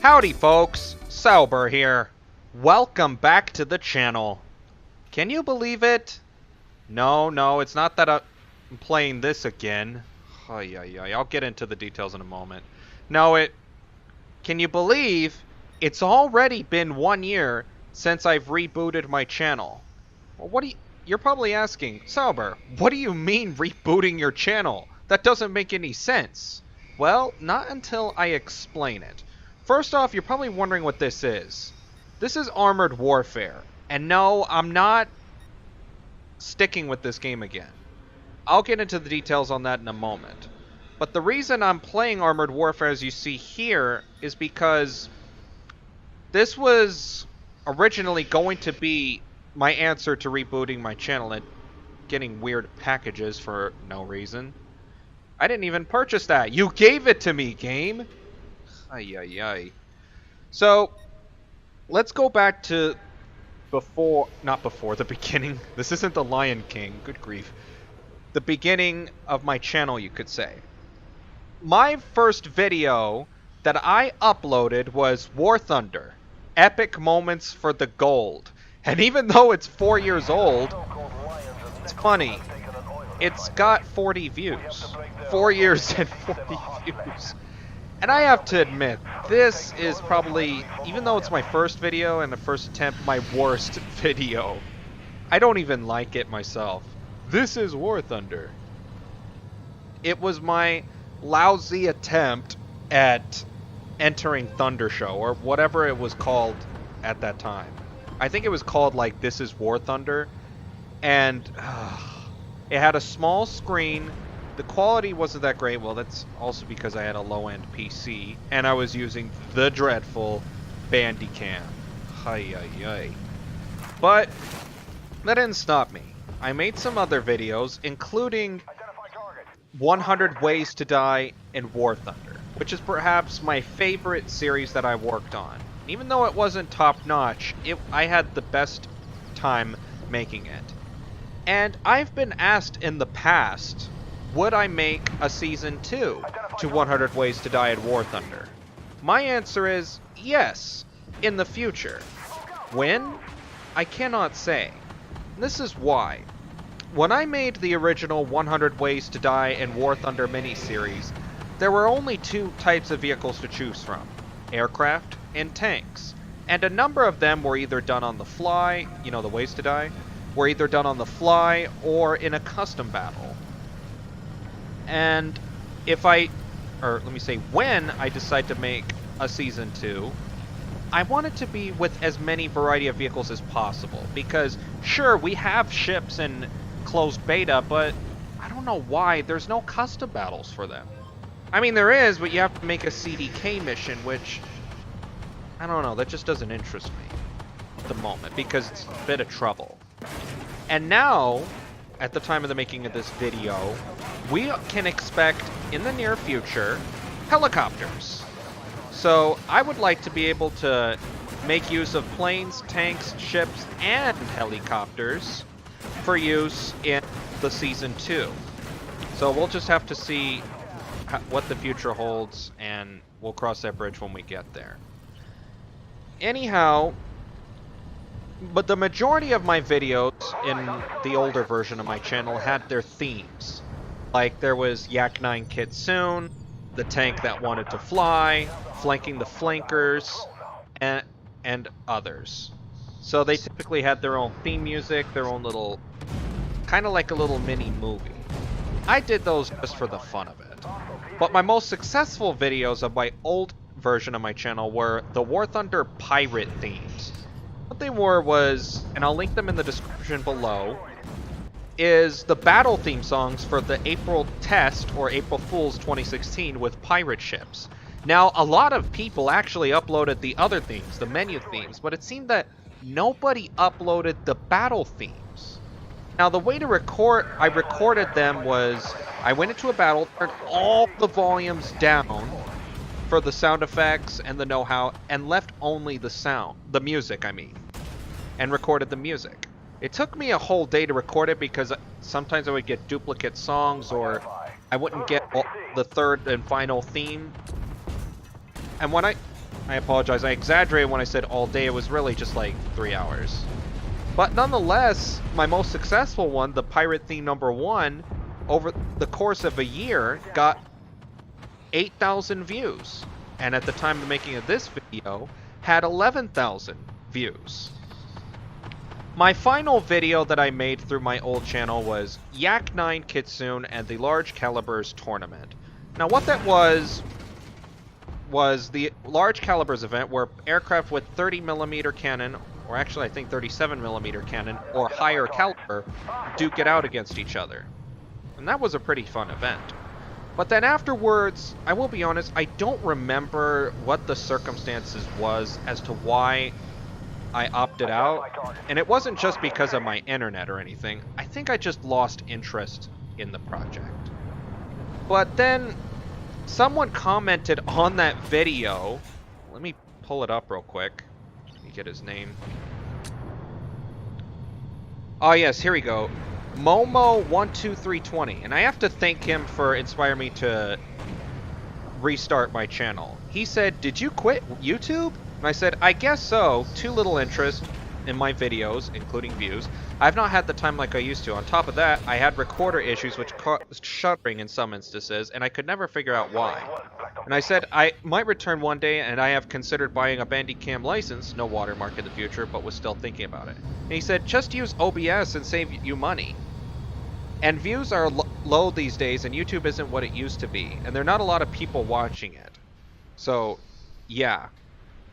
Howdy folks, Sauber here. Welcome back to the channel. Can you believe it? No, it's not that I'm playing this again. I'll get into the details in a moment. Can you believe it's already been 1 year since I've rebooted my channel? Well, you're probably asking, Sauber, what do you mean rebooting your channel? That doesn't make any sense. Well, not until I explain it. First off, you're probably wondering what this is. This is Armored Warfare. And no, I'm not sticking with this game again. I'll get into the details on that in a moment. But the reason I'm playing Armored Warfare, as you see here, is because this was originally going to be my answer to rebooting my channel and getting weird packages for no reason. I didn't even purchase that. You gave it to me, game. So, let's go back to the beginning. This isn't the Lion King, good grief. The beginning of my channel, you could say. My first video that I uploaded was War Thunder, Epic Moments for the Gold. And even though it's 4 years old, it's funny. It's got 40 views. 4 years and 40 views. And I have to admit, this is probably, even though it's my first video and the first attempt, my worst video. I don't even like it myself. This is War Thunder. It was my lousy attempt at entering Thunder Show, or whatever it was called at that time. I think it was called, like, This is War Thunder. And it had a small screen. The quality wasn't that great. Well, that's also because I had a low-end PC, and I was using the dreadful Bandicam. But that didn't stop me. I made some other videos, including 100 Ways to Die in War Thunder, which is perhaps my favorite series that I worked on. Even though it wasn't top-notch, I had the best time making it. And I've been asked in the past, would I make a Season 2 to 100 Ways to Die in War Thunder? My answer is yes, in the future. When? I cannot say. This is why. When I made the original 100 Ways to Die in War Thunder miniseries, there were only two types of vehicles to choose from: aircraft and tanks. And a number of them were either done on the fly, you know, the Ways to Die, were either done on the fly or in a custom battle. And when I decide to make a Season 2, I want it to be with as many variety of vehicles as possible. Because, sure, we have ships in closed beta, but I don't know why there's no custom battles for them. I mean, there is, but you have to make a CDK mission, which, I don't know, that just doesn't interest me at the moment, because it's a bit of trouble. And now, at the time of the making of this video, we can expect, in the near future, helicopters. So, I would like to be able to make use of planes, tanks, ships, and helicopters for use in the Season 2. So, we'll just have to see what the future holds, and we'll cross that bridge when we get there. Anyhow, but the majority of my videos in the older version of my channel had their themes. Like, there was Yak 9 Kitsune, the tank that wanted to fly, flanking the flankers, and others. So they typically had their own theme music, their own little, kind of like a little mini movie. I did those just for the fun of it. But my most successful videos of my old version of my channel were the War Thunder pirate themes. What they were was, and I'll link them in the description below, is the battle theme songs for the April Test, or April Fool's 2016, with pirate ships. Now, a lot of people actually uploaded the other themes, the menu themes, but it seemed that nobody uploaded the battle themes. Now, the way to I recorded them was, I went into a battle, turned all the volumes down for the sound effects and the know-how, and left only the music, and recorded the music. It took me a whole day to record it because sometimes I would get duplicate songs, or I wouldn't get the third and final theme. And when I I apologize. I exaggerated when I said all day. It was really just like 3 hours. But nonetheless, my most successful one, the pirate theme #1, over the course of a year, got 8,000 views. And at the time of making of this video, had 11,000 views. My final video that I made through my old channel was Yak 9 Kitsune and the Large Calibers Tournament. Now what that was the Large Calibers event where aircraft with 30mm cannon, or actually I think 37mm cannon, or higher caliber, duke it out against each other. And that was a pretty fun event. But then afterwards, I will be honest, I don't remember what the circumstances was as to why I opted out. And it wasn't just because of my internet or anything. I think I just lost interest in the project. But then someone commented on that video. Let me pull it up real quick. Let me get his name. Oh yes, here we go. Momo12320. And I have to thank him for inspiring me to restart my channel. He said, "Did you quit YouTube?" And I said, "I guess so. Too little interest in my videos, including views. I've not had the time like I used to. On top of that, I had recorder issues which caused shuttering in some instances, and I could never figure out why." And I said, "I might return one day, and I have considered buying a Bandicam license, no watermark in the future, but was still thinking about it." And he said, "Just use OBS and save you money. And views are low these days, and YouTube isn't what it used to be, and there are not a lot of people watching it. So, yeah."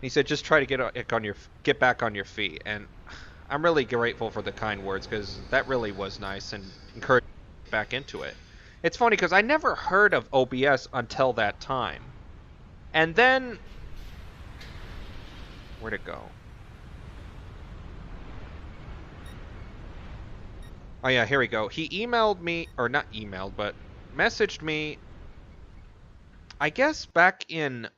He said, "Just try to get back on your feet." And I'm really grateful for the kind words, because that really was nice and encouraged me to get back into it. It's funny because I never heard of OBS until that time. And then, where'd it go? Oh yeah, here we go. He emailed me, or not emailed, but messaged me, I guess back in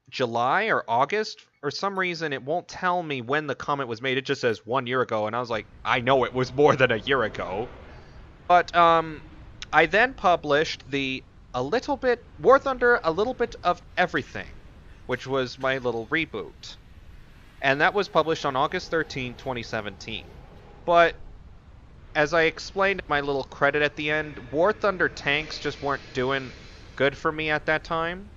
July or August. For some reason, it won't tell me when the comment was made. It just says 1 year ago, and I was like, I know it was more than a year ago. But, I then published War Thunder, a little bit of everything, which was my little reboot. And that was published on August 13, 2017. But, as I explained in my little credit at the end, War Thunder tanks just weren't doing good for me at that time.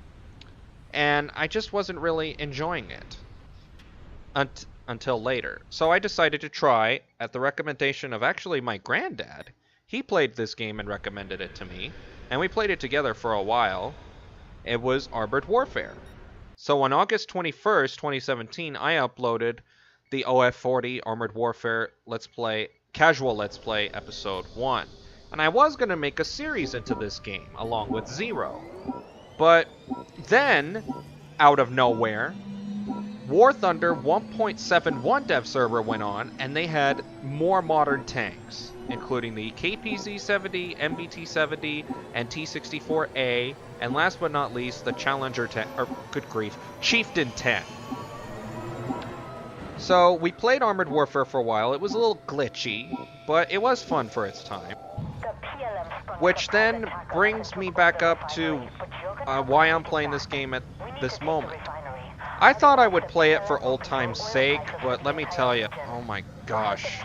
And I just wasn't really enjoying it until later. So I decided to try, at the recommendation of actually my granddad. He played this game and recommended it to me, and we played it together for a while. It was Armored Warfare. So on August 21st, 2017, I uploaded the OF40 Armored Warfare Casual Let's Play Episode 1. And I was going to make a series into this game, along with Zero. But then, out of nowhere, War Thunder 1.71 dev server went on, and they had more modern tanks, including the KPZ-70, MBT-70, and T-64A, and last but not least, the Challenger 10, or good grief, Chieftain 10. So, we played Armored Warfare for a while. It was a little glitchy, but it was fun for its time. Which then brings me back up to why I'm playing this game at this moment. I thought I would play it for old time's sake, but let me tell you, oh my gosh.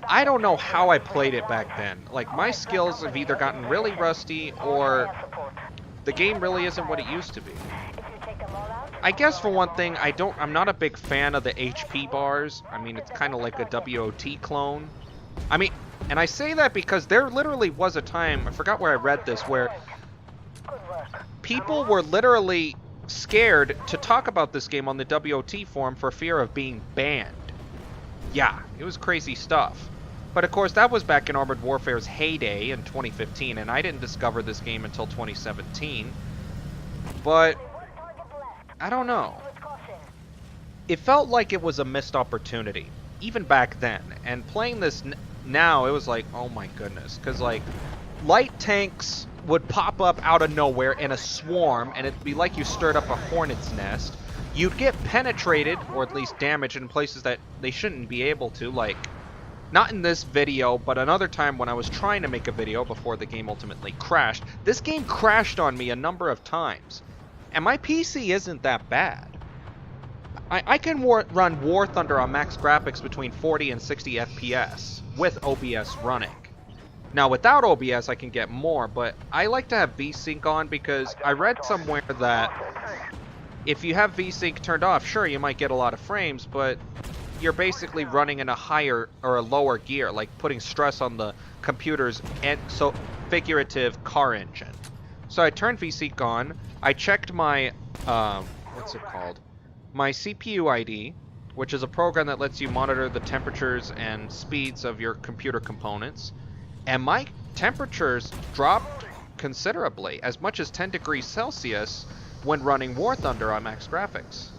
I don't know how I played it back then. Like, my skills have either gotten really rusty, or the game really isn't what it used to be. I guess for one thing, I'm not a big fan of the HP bars. I mean, it's kind of like a WOT clone. I mean, and I say that because there literally was a time, I forgot where I read this, where people were literally scared to talk about this game on the WOT forum for fear of being banned. Yeah, it was crazy stuff. But of course, that was back in Armored Warfare's heyday in 2015, and I didn't discover this game until 2017. But I don't know. It felt like it was a missed opportunity, even back then. And playing this now, it was like, oh my goodness. Because, like, light tanks would pop up out of nowhere in a swarm, and it'd be like you stirred up a hornet's nest. You'd get penetrated, or at least damaged, in places that they shouldn't be able to, like, not in this video, but another time when I was trying to make a video before the game ultimately crashed. This game crashed on me a number of times. And my PC isn't that bad. I can run War Thunder on max graphics between 40 and 60 FPS with OBS running. Now without OBS I can get more, but I like to have VSync on because I read somewhere that if you have VSync turned off, sure, you might get a lot of frames, but you're basically running in a higher or a lower gear, like putting stress on the computer's so figurative car engine. So I turned VSync on, I checked my, what's it called? My CPU ID, which is a program that lets you monitor the temperatures and speeds of your computer components, and my temperatures dropped considerably, as much as 10 degrees Celsius when running War Thunder on max graphics.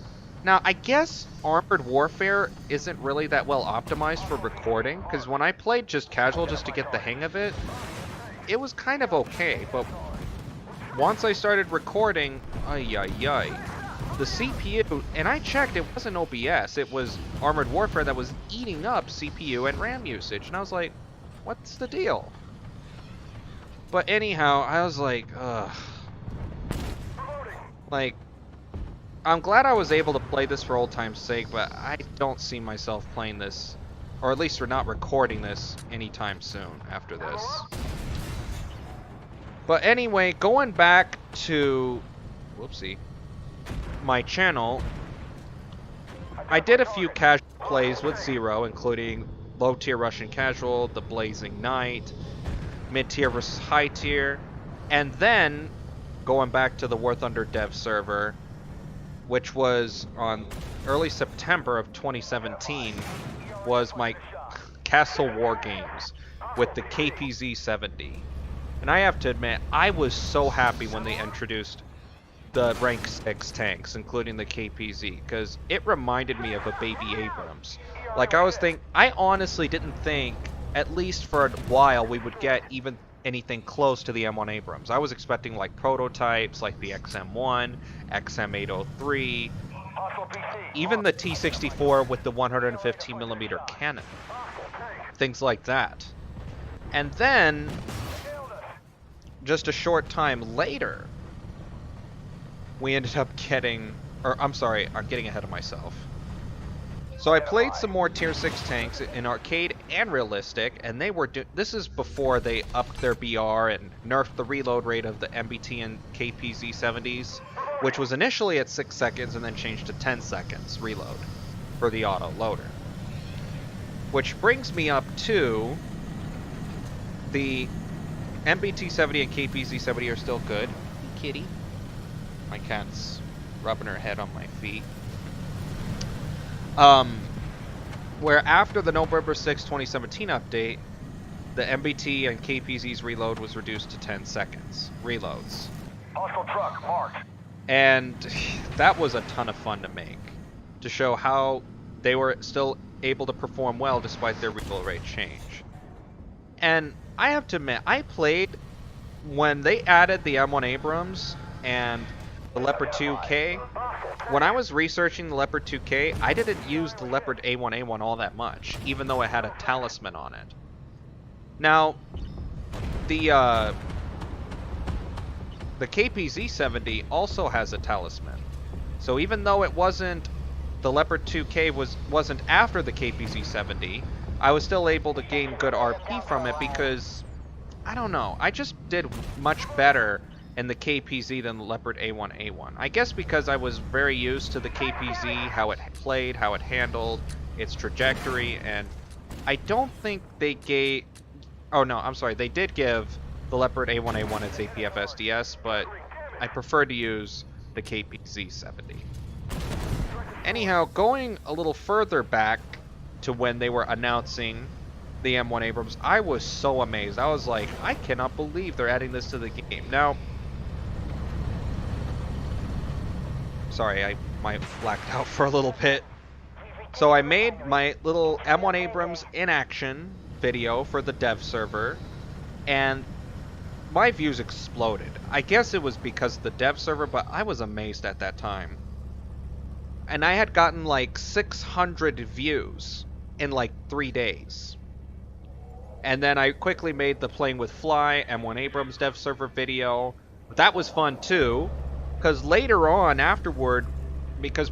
Now, I guess Armored Warfare isn't really that well optimized for recording, because when I played just casual just to get the hang of it, it was kind of okay, but once I started recording, the CPU, and I checked, it wasn't OBS, it was Armored Warfare that was eating up CPU and RAM usage, and I was like, what's the deal? But anyhow, I was like, ugh. Like, I'm glad I was able to play this for old time's sake, but I don't see myself playing this, or at least we're not recording this anytime soon after this. But anyway, going back to, whoopsie, my channel, I did a few casual plays with Zero, including low tier Russian casual, the Blazing Knight, mid tier versus high tier, and then going back to the War Thunder dev server, which was on early September of 2017, was my Castle War Games with the KPZ-70. And I have to admit, I was so happy when they introduced the rank 6 tanks, including the KPZ, because it reminded me of a baby Abrams. Like, I honestly didn't think, at least for a while, we would get even anything close to the M1 Abrams. I was expecting like prototypes like the XM1, XM803, even the T64 with the 115mm cannon. Things like that. And then, just a short time later, we ended up getting, or I'm sorry, I'm getting ahead of myself. So I played some more Tier 6 tanks in arcade and realistic, and they were this is before they upped their BR and nerfed the reload rate of the MBT and KPZ 70s, which was initially at 6 seconds and then changed to 10 seconds reload for the auto loader. Which brings me up to the MBT 70 and KPZ 70 are still good. Kitty. My cat's rubbing her head on my feet. Where after the November 6, 2017 update, the MBT and KPZ's reload was reduced to 10 seconds. Reloads. Hostile truck marked. And that was a ton of fun to make, to show how they were still able to perform well despite their reload rate change. And I have to admit, I played when they added the M1 Abrams and the Leopard 2K. When I was researching the Leopard 2K, I didn't use the Leopard A1A1 all that much, even though it had a talisman on it. Now, the KPZ-70 also has a talisman. So even though it wasn't, the Leopard 2K wasn't after the KPZ-70, I was still able to gain good RP from it because, I don't know, I just did much better in the KPZ than the Leopard A1A1. I guess because I was very used to the KPZ, how it played, how it handled, its trajectory, and I don't think they gave... Oh no, I'm sorry, they did give the Leopard A1A1 its APF SDS, but I prefer to use the KPZ-70. Anyhow, going a little further back to when they were announcing the M1 Abrams, I was so amazed. I was like, I cannot believe they're adding this to the game. Now, sorry, I might blacked out for a little bit. So I made my little M1 Abrams in action video for the dev server, and my views exploded. I guess it was because of the dev server, but I was amazed at that time. And I had gotten like 600 views in like 3 days. And then I quickly made the Playing with Fly M1 Abrams dev server video. That was fun too, because later on afterward, because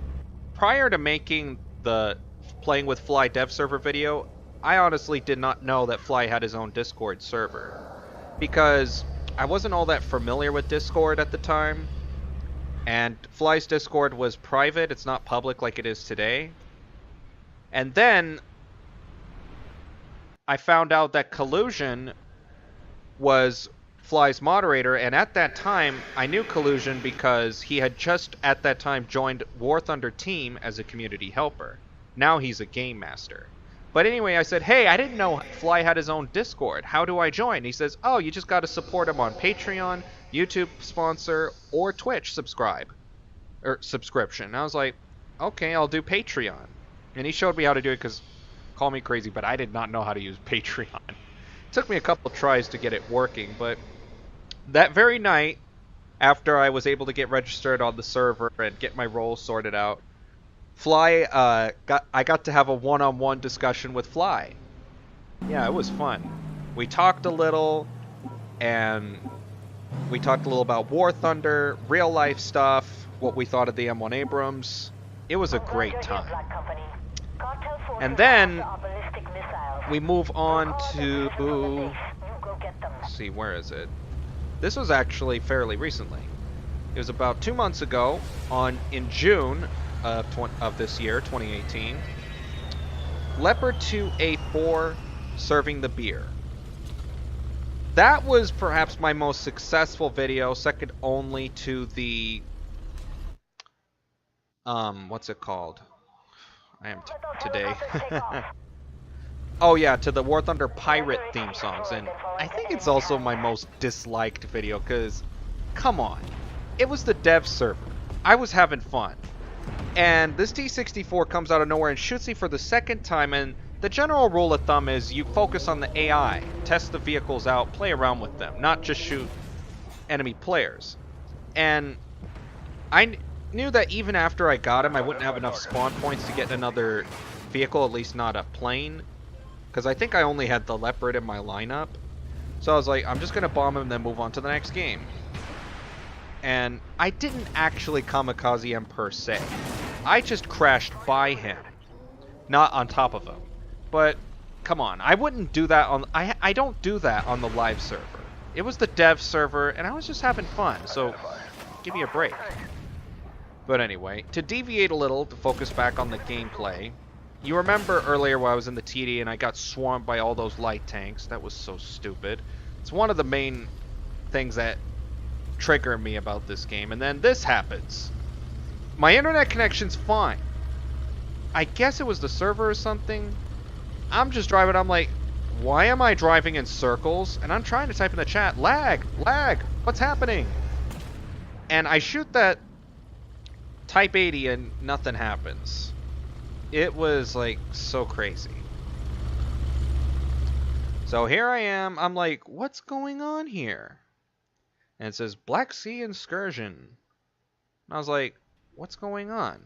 prior to making the playing with Fly dev server video, I honestly did not know that Fly had his own Discord server, because I wasn't all that familiar with Discord at the time, and Fly's Discord was private, it's not public like it is today. And then I found out that Collusion was Fly's moderator, and at that time I knew Collusion because he had just at that time joined War Thunder team as a community helper. Now he's a game master. But anyway, I said, hey, I didn't know Fly had his own Discord. How do I join? He says, oh, you just got to support him on Patreon, YouTube sponsor, or Twitch subscription. And I was like, okay, I'll do Patreon. And he showed me how to do it because, call me crazy, but I did not know how to use Patreon. It took me a couple tries to get it working, but that very night, after I was able to get registered on the server and get my role sorted out, I got to have a one-on-one discussion with Fly. Yeah, it was fun. We talked a little, and we talked a little about War Thunder, real life stuff, what we thought of the M1 Abrams. It was a great time. And then we move on to, let's see, where is it? This was actually fairly recently. It was about 2 months ago, in June of this year, 2018. Leopard 2A4 serving the beer. That was perhaps my most successful video, second only to the what's it called? I am today. Oh yeah, to the War Thunder pirate theme songs, and I think it's also my most disliked video because, come on, it was the dev server. I was having fun. And this T-64 comes out of nowhere and shoots me for the second time, and the general rule of thumb is you focus on the AI, test the vehicles out, play around with them, not just shoot enemy players. And I knew that even after I got him, I wouldn't have enough spawn points to get another vehicle, at least not a plane, because I think I only had the Leopard in my lineup. So I was like, I'm just going to bomb him and then move on to the next game. And I didn't actually kamikaze him per se. I just crashed by him, not on top of him. But come on, I wouldn't do that on I don't do that on the live server. It was the dev server and I was just having fun. So give me a break. But anyway, to deviate a little, to focus back on the gameplay. You remember earlier when I was in the TD and I got swarmed by all those light tanks. That was so stupid. It's one of the main things that trigger me about this game, and then this happens. My internet connection's fine. I guess it was the server or something. I'm just driving, I'm like, why am I driving in circles? And I'm trying to type in the chat, lag, what's happening? And I shoot that Type 80 and nothing happens. It was like so crazy. So here I am, I'm like, what's going on here? And it says Black Sea Excursion. And I was like, what's going on?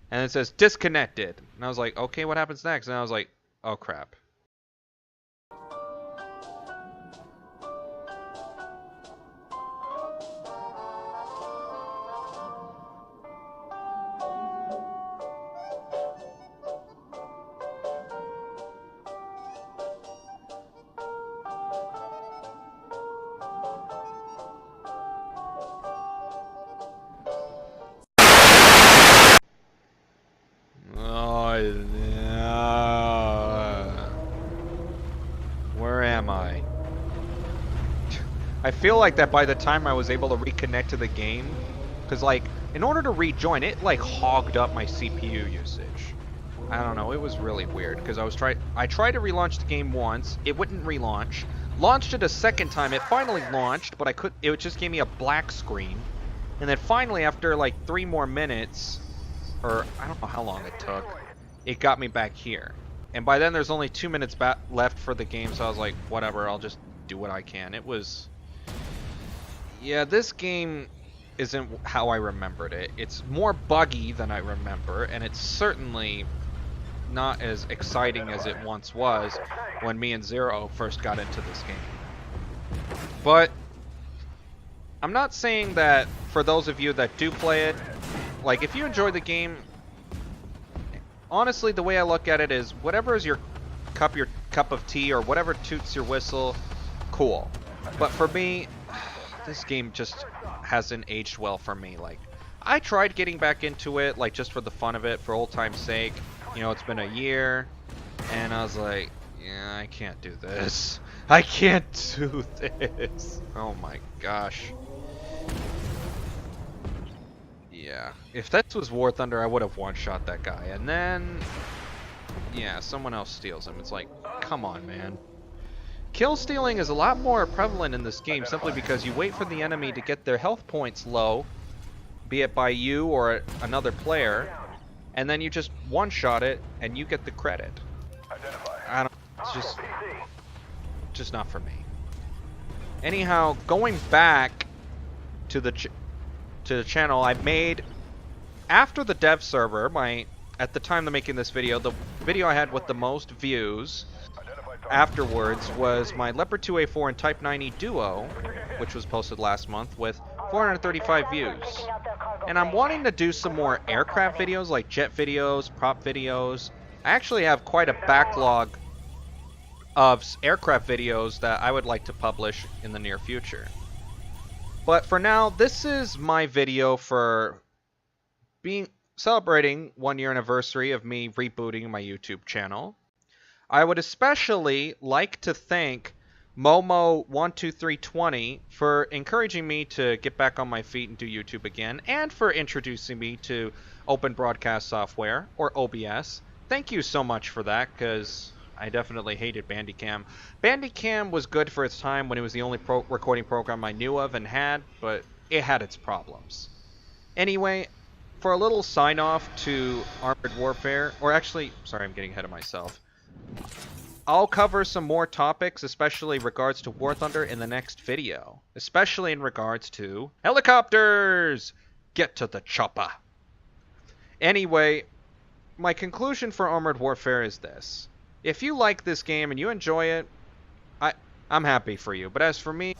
And it says disconnected. And I was like, okay, what happens next? And I was like, oh crap. Where am I? I feel like that by the time I was able to reconnect to the game, because like in order to rejoin it, like hogged up my CPU usage. I don't know, it was really weird because I tried to relaunch the game once, it wouldn't relaunch. Launched it a second time, it finally launched, but it just gave me a black screen. And then finally after like 3 more minutes, or I don't know how long it took, it got me back here. And by then there's only 2 minutes left for the game, so I was like, whatever, I'll just do what I can. It was... Yeah, this game isn't how I remembered it. It's more buggy than I remember, and it's certainly not as exciting as it once was when me and Zero first got into this game. But I'm not saying that for those of you that do play it, Like, if you enjoy the game, honestly, the way I look at it is whatever is your cup of tea or whatever toots your whistle, cool. But for me, this game just hasn't aged well for me. Like, I tried getting back into it, like, just for the fun of it, for old time's sake. You know, it's been a year, and I was like, yeah, I can't do this. I can't do this. Oh my gosh. Yeah, if this was War Thunder, I would have one-shot that guy. And then, yeah, someone else steals him. It's like, come on, man. Kill stealing is a lot more prevalent in this game simply because you wait for the enemy to get their health points low, be it by you or another player, and then you just one-shot it and you get the credit. I don't, it's just not for me. Anyhow, going back to the channel, I made, after the dev server, at the time of making this video, the video I had with the most views afterwards was my Leopard 2A4 and Type 90 Duo, which was posted last month with 435 views. And I'm wanting to do some more aircraft videos, like jet videos, prop videos. I actually have quite a backlog of aircraft videos that I would like to publish in the near future. But for now, this is my video for celebrating 1 year anniversary of me rebooting my YouTube channel. I would especially like to thank Momo12320 for encouraging me to get back on my feet and do YouTube again, and for introducing me to Open Broadcast Software, or OBS. Thank you so much for that, because I definitely hated Bandicam. Bandicam was good for its time when it was the only recording program I knew of and had, but it had its problems. Anyway, for a little sign-off to Armored Warfare, or actually, sorry, I'm getting ahead of myself. I'll cover some more topics, especially regards to War Thunder in the next video. Especially in regards to helicopters! Get to the chopper! Anyway, my conclusion for Armored Warfare is this. If you like this game and you enjoy it, I'm happy for you. But as for me,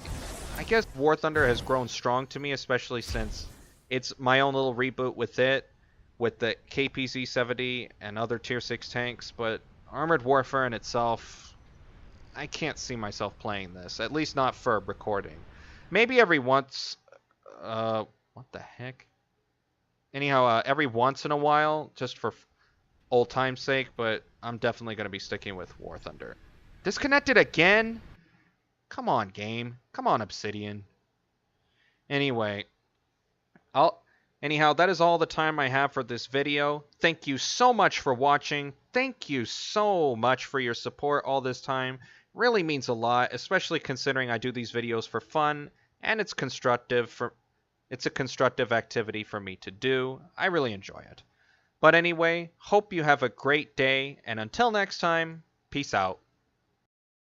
I guess War Thunder has grown strong to me, especially since it's my own little reboot with it, with the KPZ-70 and other Tier 6 tanks, but Armored Warfare in itself, I can't see myself playing this, at least not for recording. Maybe every once, what the heck? Anyhow, every once in a while, just for old time's sake, but I'm definitely going to be sticking with War Thunder. Disconnected again? Come on, game. Come on, Obsidian. Anyway, Anyhow, that is all the time I have for this video. Thank you so much for watching. Thank you so much for your support all this time. Really means a lot, especially considering I do these videos for fun, and it's a constructive activity for me to do. I really enjoy it. But anyway, hope you have a great day, and until next time, peace out.